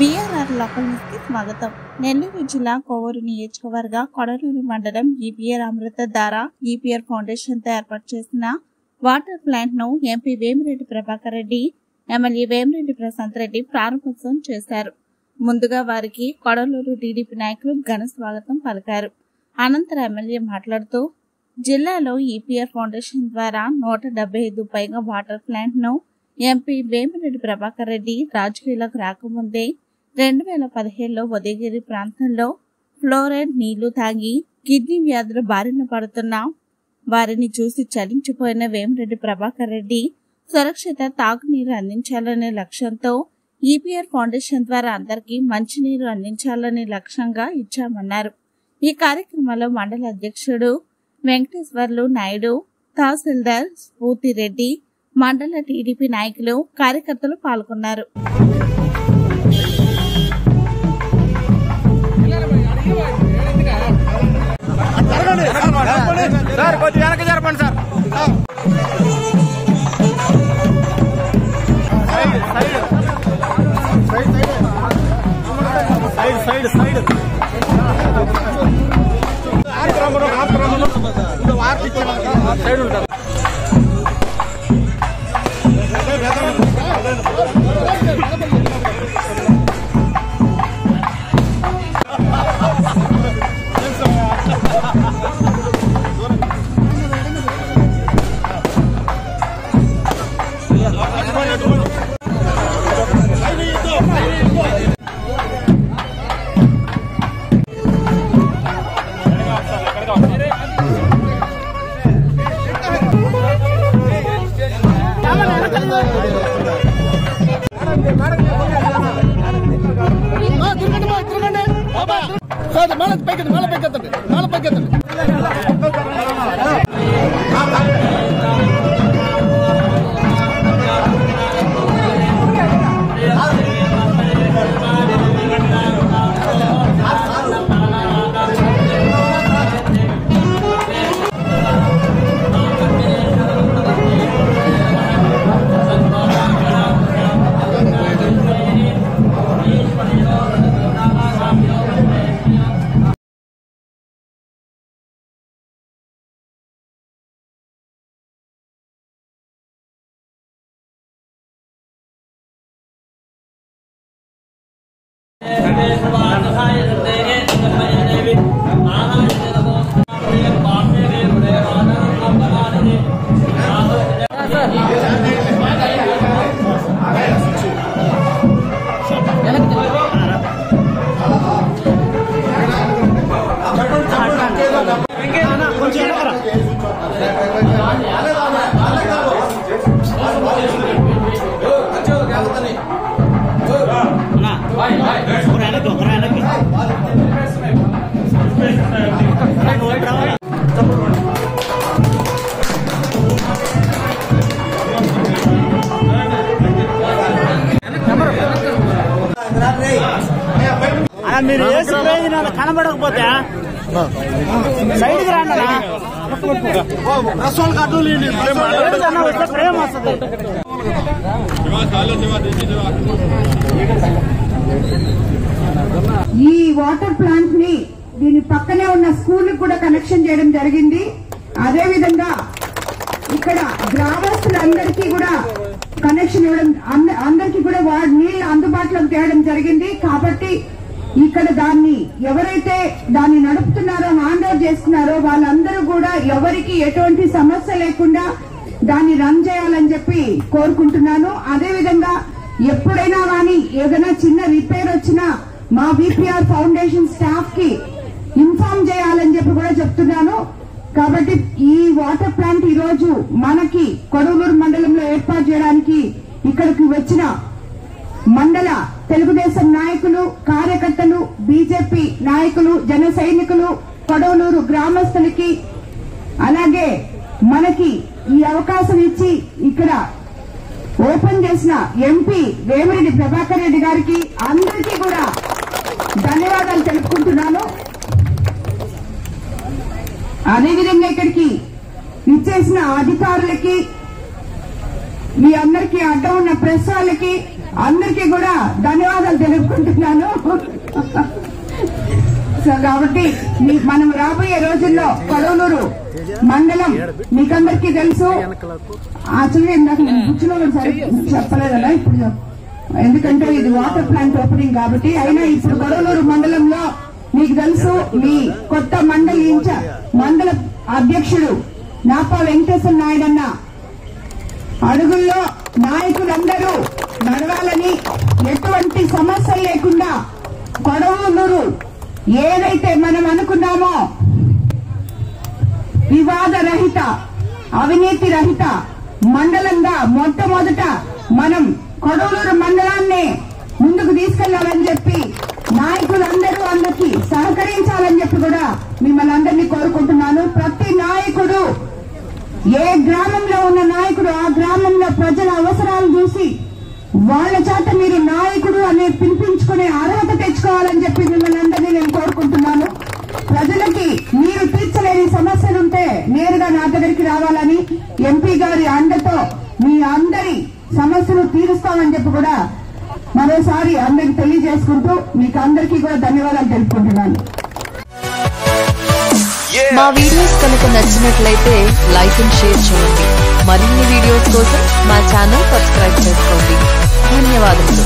BRR local news కి స్వాగతం. నెల్లూరు జిల్లా కోవూరు నియోజకవర్గ కొడలూరు మండలం EPR అమృతధార EPR ఫౌండేషన్ తో ఏర్పాటు చేసిన వాటర్ ప్లాంట్ ను ఎంపీ వేమిరెడ్డి ప్రభాకర్ రెడ్డి, ఎమ్మెల్యే వేమిరెడ్డి ప్రశాంత్ రెడ్డి ప్రారంభోత్సవం చేశారు. ముందుగా వారికి కొడలూరు టీడీపీ నాయకులు ఘన స్వాగతం పలికారు. అనంతరం ఎమ్మెల్యే మాట్లాడుతూ జిల్లాలో EPR ఫౌండేషన్ ద్వారా 175 పైగా వాటర్ ప్లాంట్ ను ఎంపీ వేమిరెడ్డి ప్రభాకర్ రెడ్డి రాజకీయాలకు రాకముందే 2017లో ఉదయగిరి ప్రాంతంలో ఫ్లోరైడ్ నీళ్లు తాగి కిడ్నీ వ్యాధుల బారిన పడుతున్న వారిని చూసి చలించిపోయిన వేమిరెడ్డి ప్రభాకర్ రెడ్డి సురక్షిత తాగునీరు అందించాలనే లక్ష్యంతో EPR ఫౌండేషన్ ద్వారా అందరికీ మంచినీరు అందించాలనే లక్ష్యంగా ఇచ్చామన్నారు. ఈ కార్యక్రమంలో మండల అధ్యక్షుడు వెంకటేశ్వర్లు నాయుడు, తహసీల్దార్ స్ఫూర్తిరెడ్డి, మండల టీడీపీ నాయకులు, కార్యకర్తలు పాల్గొన్నారు. మీరు కనబడకపోతే సైడ్కి రాండి. ప్రేమ వస్తుంది. ఈ వాటర్ ప్లాంట్ ని దీని పక్కనే ఉన్న స్కూల్ కూడా కనెక్షన్ చేయడం జరిగింది. అదే విధంగా ఇక్కడ గ్రామస్తులందరికీ కూడా కనెక్షన్ ఇవ్వడం, అందరికీ కూడా నీళ్లు అందుబాటులోకి తేవడం జరిగింది. కాబట్టి ఇక్కడ దాన్ని ఎవరైతే దాన్ని నడుపుతున్నారో, హ్యాండ్ ఓవర్ చేసుకున్నారో వాళ్ళందరూ కూడా ఎవరికి ఎటువంటి సమస్య లేకుండా దాన్ని రన్ చేయాలని చెప్పి కోరుకుంటున్నాను. అదే విధంగా ఎప్పుడైనా కానీ ఏదైనా చిన్న రిపేర్ వచ్చినా మా VPR ఫౌండేషన్ స్టాఫ్ కి ఇన్ఫార్మ్ చేయాలని చెప్పి కూడా చెప్తున్నాను. కాబట్టి ఈ వాటర్ ప్లాంట్ ఈ రోజు మనకి కొడవలూరు మండలంలో ఏర్పాటు చేయడానికి ఇక్కడికి వచ్చిన మండల తెలుగుదేశం నాయకులు, కార్యకర్తలు, బీజేపీ నాయకులు, జన సైనికులు, కొడవలూరు గ్రామస్తులకి, అలాగే మనకి ఈ అవకాశం ఇచ్చి ఇక్కడ ఓపెన్ చేసిన ఎంపీ వేమిరెడ్డి ప్రభాకర్ రెడ్డి గారికి అందరికీ కూడా ధన్యవాదాలు తెలుపుకుంటున్నాను. అదేవిధంగా ఇక్కడికి ఇచ్చేసిన అధికారులకి, మీ అందరికీ అడ్డం ఉన్న ప్రెస్ వాళ్ళకి, అందరికీ కూడా ధన్యవాదాలు తెలుపుకుంటున్నాను. సో కాబట్టి మనం రాబోయే రోజుల్లో కొడవలూరు మండలం మీకందరికీ తెలుసు. యాక్చువల్గా ఇందాక కూర్చులో సరే చెప్పలేదన్నా, ఇప్పుడు ఎందుకంటే ఇది వాటర్ ప్లాంట్ ఓపెనింగ్ కాబట్టి. అయినా ఇప్పుడు కొడవలూరు మండలంలో మీకు తెలుసు, మీ కొత్త మండల అధ్యక్షుడు నాపా వెంకటేశ్వర నాయుడు అన్న అడుగుల్లో నాయకులందరూ నడవాలని, ఎటువంటి సమస్యలు లేకుండా కొడవలూరు ఏదైతే మనం అనుకున్నామో వివాద రహిత, అవినీతి రహిత మండలంగా మొట్టమొదట మనం కొడవలూరు మండలాన్ని ముందుకు తీసుకెళ్లాలని చెప్పి నాయకులందరూ అందరికీ సహకరించాలని చెప్పి కూడా మిమ్మల్ని అందరినీ కోరుకుంటున్నాను. ప్రతి నాయకుడు, ఏ గ్రామంలో ఉన్న నాయకుడు ఆ గ్రామంలో ప్రజల అవసరాలు చూసి వాళ్ళ చేత మీరు నాయకుడు అనే పిలిపించుకునే అర్హత తెచ్చుకోవాలని చెప్పి మిమ్మల్ని అందరినీ నేను కోరుకుంటున్నాను. ప్రజలకి మీరు తీర్చలేని సమస్యలుంటే నేరుగా నా దగ్గరికి రావాలని, ఎంపీ గారి అండతో మీ అందరి సమస్యలు తీరుస్తామని చెప్పి కూడా మరోసారి అందరికి తెలియజేసుకుంటూ మీకు అందరికీ కూడా ధన్యవాదాలు తెలుపుకుంటున్నాను. మా వీడియోస్ కనుక నచ్చినట్లయితే లైక్ అండ్ షేర్ చేయండి. మరిన్ని వీడియోస్ కోసం మా ఛానల్ సబ్స్క్రైబ్ చేసుకోండి. ధన్యవాదాలు.